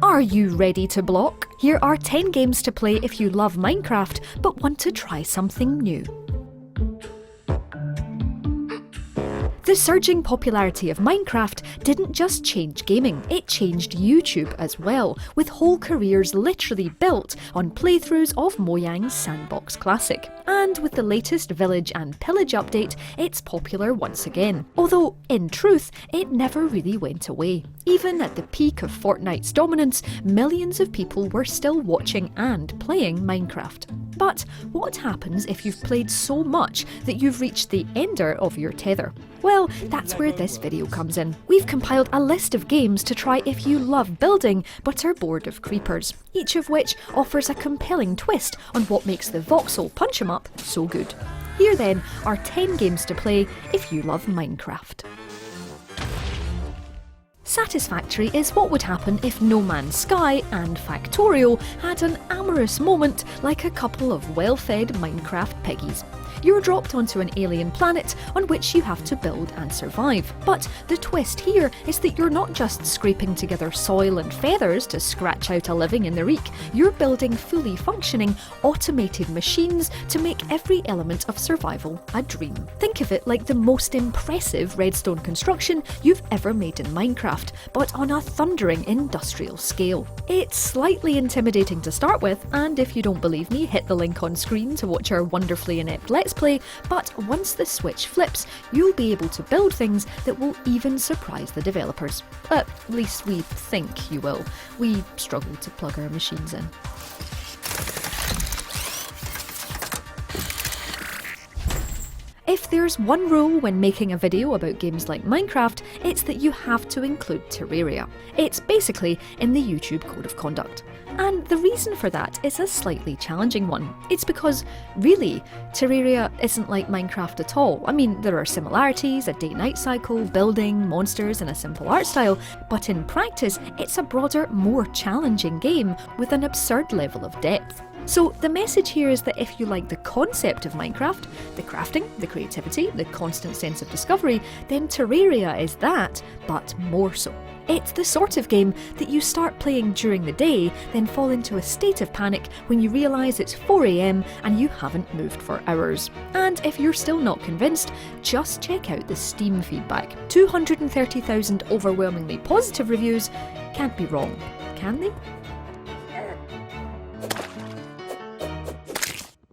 Are you ready to block? Here are 10 games to play if you love Minecraft but want to try something new. The surging popularity of Minecraft didn't just change gaming, it changed YouTube as well, with whole careers literally built on playthroughs of Mojang's sandbox classic. And with the latest Village and Pillage update, it's popular once again. Although, in truth, it never really went away. Even at the peak of Fortnite's dominance, millions of people were still watching and playing Minecraft. But what happens if you've played so much that you've reached the ender of your tether? Well, that's where this video comes in. We've compiled a list of games to try if you love building but are bored of creepers, each of which offers a compelling twist on what makes the voxel punch 'em up so good. Here then are 10 games to play if you love Minecraft. Satisfactory is what would happen if No Man's Sky and Factorio had an amorous moment like a couple of well-fed Minecraft piggies. You're dropped onto an alien planet on which you have to build and survive. But the twist here is that you're not just scraping together soil and feathers to scratch out a living in the reek, you're building fully functioning, automated machines to make every element of survival a dream. Think of it like the most impressive redstone construction you've ever made in Minecraft, but on a thundering industrial scale. It's slightly intimidating to start with, and if you don't believe me, hit the link on screen to watch our wonderfully inept Let's Play, but once the switch flips, you'll be able to build things that will even surprise the developers. At least we think you will. We struggle to plug our machines in. If there's one rule when making a video about games like Minecraft, it's that you have to include Terraria. It's basically in the YouTube Code of Conduct. And the reason for that is a slightly challenging one. It's because, really, Terraria isn't like Minecraft at all. I mean, there are similarities, a day-night cycle, building, monsters and a simple art style, but in practice, it's a broader, more challenging game with an absurd level of depth. So the message here is that if you like the concept of Minecraft, the crafting, the creativity, the constant sense of discovery, then Terraria is that, but more so. It's the sort of game that you start playing during the day, then fall into a state of panic when you realise it's 4 AM and you haven't moved for hours. And if you're still not convinced, just check out the Steam feedback. 230,000 overwhelmingly positive reviews can't be wrong, can they?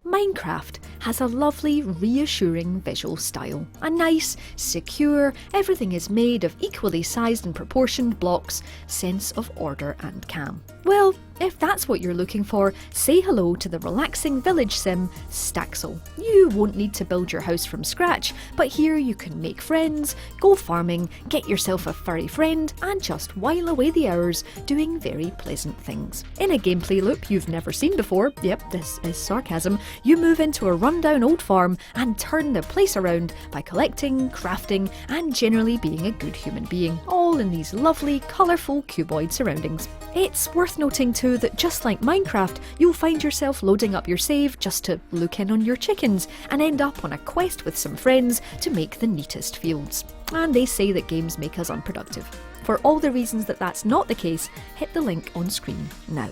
Minecraft has a lovely, reassuring visual style. A nice, secure, everything is made of equally sized and proportioned blocks, sense of order and calm. Well, if that's what you're looking for, say hello to the relaxing village sim, Staxel. You won't need to build your house from scratch, but here you can make friends, go farming, get yourself a furry friend, and just while away the hours doing very pleasant things. In a gameplay loop you've never seen before, yep, this is sarcasm, you move into a rundown old farm and turn the place around by collecting, crafting, and generally being a good human being, all in these lovely, colourful cuboid surroundings. It's worth noting too that just like Minecraft, you'll find yourself loading up your save just to look in on your chickens and end up on a quest with some friends to make the neatest fields. And they say that games make us unproductive. For all the reasons that that's not the case, hit the link on screen now.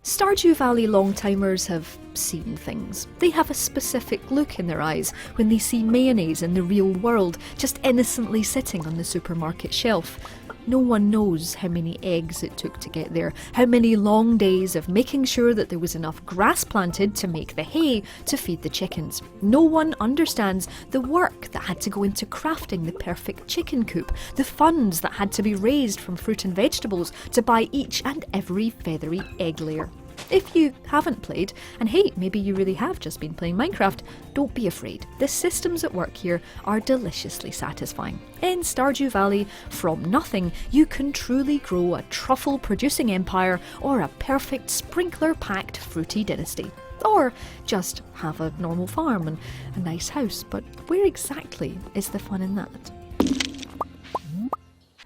Stardew Valley long-timers have seen things. They have a specific look in their eyes when they see mayonnaise in the real world just innocently sitting on the supermarket shelf. No one knows how many eggs it took to get there, how many long days of making sure that there was enough grass planted to make the hay to feed the chickens. No one understands the work that had to go into crafting the perfect chicken coop, the funds that had to be raised from fruit and vegetables to buy each and every feathery egg layer. If you haven't played, and hey, maybe you really have just been playing Minecraft, don't be afraid. The systems at work here are deliciously satisfying. In Stardew Valley, from nothing, you can truly grow a truffle-producing empire or a perfect sprinkler-packed fruity dynasty. Or just have a normal farm and a nice house, but where exactly is the fun in that?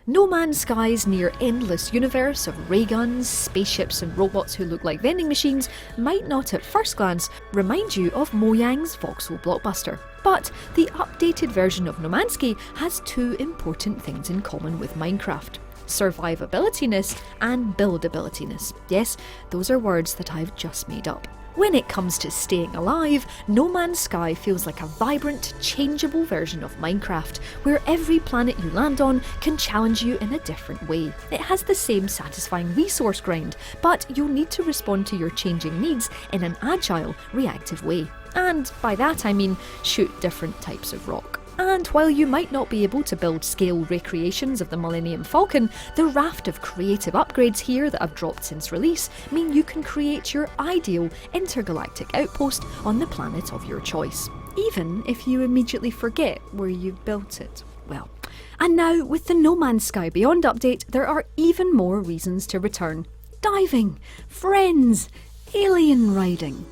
No Man's Sky's near-endless universe of ray guns, spaceships and robots who look like vending machines might not at first glance remind you of Mojang's voxel blockbuster. But the updated version of No Man's Sky has two important things in common with Minecraft: survivabilityness and buildabilityness. Yes, those are words that I've just made up. When it comes to staying alive, No Man's Sky feels like a vibrant, changeable version of Minecraft, where every planet you land on can challenge you in a different way. It has the same satisfying resource grind, but you'll need to respond to your changing needs in an agile, reactive way. And by that I mean shoot different types of rock. And while you might not be able to build scale recreations of the Millennium Falcon, the raft of creative upgrades here that have dropped since release mean you can create your ideal intergalactic outpost on the planet of your choice, even if you immediately forget where you built it. Well, and now with the No Man's Sky Beyond update, there are even more reasons to return. Diving, friends, alien riding.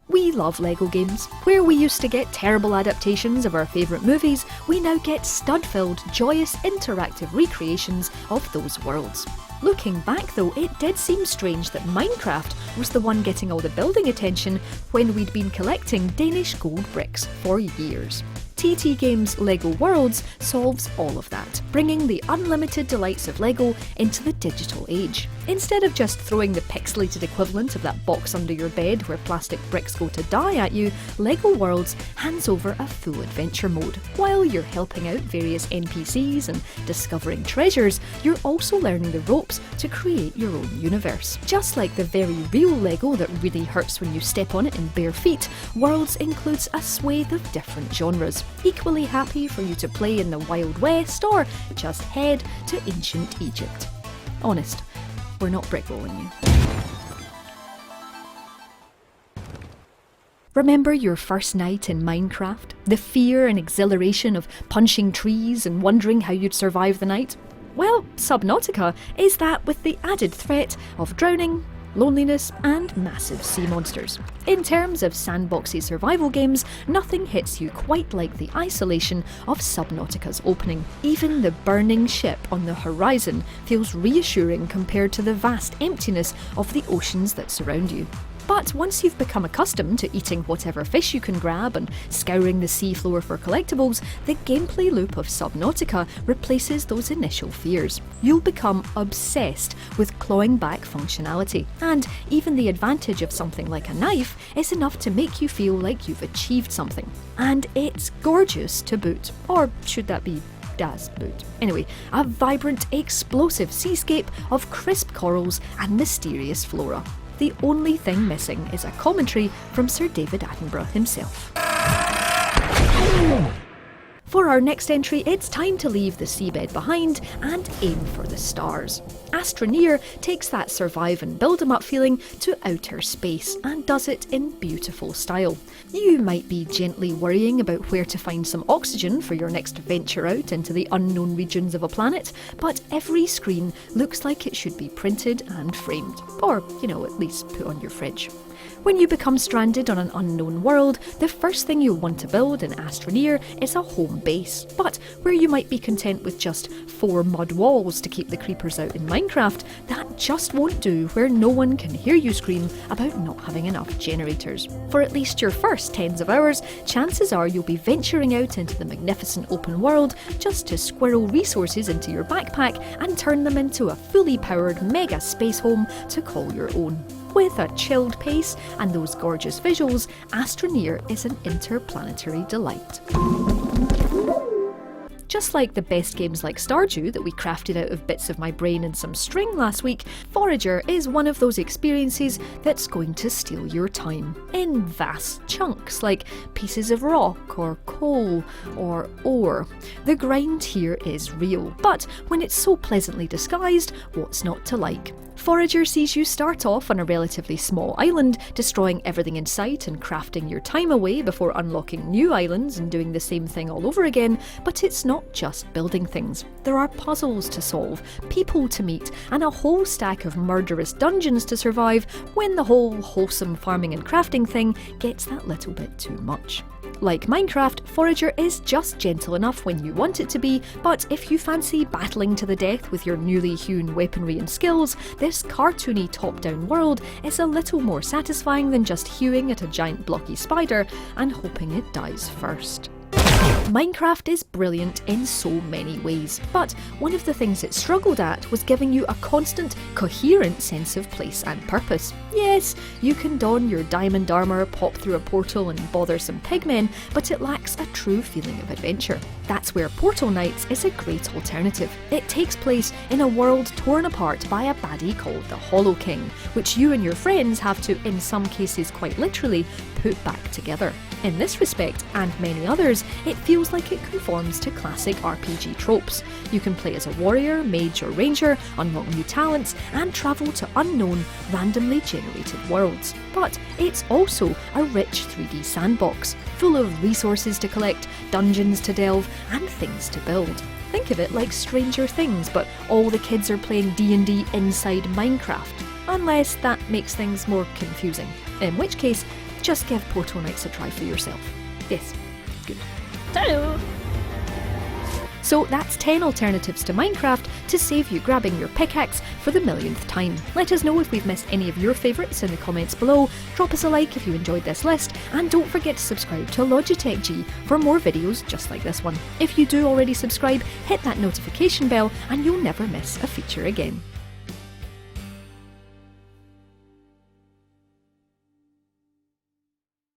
We love LEGO games. Where we used to get terrible adaptations of our favourite movies, we now get stud-filled, joyous, interactive recreations of those worlds. Looking back though, it did seem strange that Minecraft was the one getting all the building attention when we'd been collecting Danish gold bricks for years. TT Games' LEGO Worlds solves all of that, bringing the unlimited delights of LEGO into the digital age. Instead of just throwing the pixelated equivalent of that box under your bed where plastic bricks go to die at you, LEGO Worlds hands over a full adventure mode. While you're helping out various NPCs and discovering treasures, you're also learning the ropes to create your own universe. Just like the very real LEGO that really hurts when you step on it in bare feet, Worlds includes a swathe of different genres. Equally happy for you to play in the Wild West or just head to ancient Egypt. Honest, we're not brickrolling you. Remember your first night in Minecraft? The fear and exhilaration of punching trees and wondering how you'd survive the night? Well, Subnautica is that with the added threat of drowning, loneliness and massive sea monsters. In terms of sandboxy survival games, nothing hits you quite like the isolation of Subnautica's opening. Even the burning ship on the horizon feels reassuring compared to the vast emptiness of the oceans that surround you. But once you've become accustomed to eating whatever fish you can grab and scouring the seafloor for collectibles, the gameplay loop of Subnautica replaces those initial fears. You'll become obsessed with clawing back functionality, and even the advantage of something like a knife is enough to make you feel like you've achieved something. And it's gorgeous to boot, or should that be Das Boot. Anyway, a vibrant, explosive seascape of crisp corals and mysterious flora. The only thing missing is a commentary from Sir David Attenborough himself. For our next entry, it's time to leave the seabed behind and aim for the stars. Astroneer takes that survive and build 'em up feeling to outer space and does it in beautiful style. You might be gently worrying about where to find some oxygen for your next venture out into the unknown regions of a planet, but every screen looks like it should be printed and framed, or, at least put on your fridge. When you become stranded on an unknown world, the first thing you'll want to build in Astroneer is a home base. But where you might be content with just 4 mud walls to keep the creepers out in Minecraft, that just won't do where no one can hear you scream about not having enough generators. For at least your first tens of hours, chances are you'll be venturing out into the magnificent open world just to squirrel resources into your backpack and turn them into a fully powered mega space home to call your own. With a chilled pace and those gorgeous visuals, Astroneer is an interplanetary delight. Just like the best games like Stardew that we crafted out of bits of my brain and some string last week, Forager is one of those experiences that's going to steal your time. In vast chunks, like pieces of rock or coal or ore. The grind here is real, but when it's so pleasantly disguised, what's not to like? Forager sees you start off on a relatively small island, destroying everything in sight and crafting your time away before unlocking new islands and doing the same thing all over again, but it's not just building things. There are puzzles to solve, people to meet, and a whole stack of murderous dungeons to survive when the whole wholesome farming and crafting thing gets that little bit too much. Like Minecraft, Forager is just gentle enough when you want it to be, but if you fancy battling to the death with your newly hewn weaponry and skills, this cartoony top-down world is a little more satisfying than just hewing at a giant blocky spider and hoping it dies first. Minecraft is brilliant in so many ways, but one of the things it struggled at was giving you a constant, coherent sense of place and purpose. Yes, you can don your diamond armour, pop through a portal and bother some pigmen, but it lacks a true feeling of adventure. That's where Portal Knights is a great alternative. It takes place in a world torn apart by a baddie called the Hollow King, which you and your friends have to, in some cases quite literally, put back together. In this respect, and many others, it feels like it conforms to classic RPG tropes. You can play as a warrior, mage or ranger, unlock new talents, and travel to unknown, randomly generated worlds. But it's also a rich 3D sandbox, full of resources to collect, dungeons to delve, and things to build. Think of it like Stranger Things, but all the kids are playing D&D inside Minecraft. Unless that makes things more confusing, in which case, just give Portal Knights a try for yourself. Yes, good. Hello. So that's 10 alternatives to Minecraft to save you grabbing your pickaxe for the millionth time. Let us know if we've missed any of your favourites in the comments below, drop us a like if you enjoyed this list, and don't forget to subscribe to Logitech G for more videos just like this one. If you do already subscribe, hit that notification bell and you'll never miss a feature again.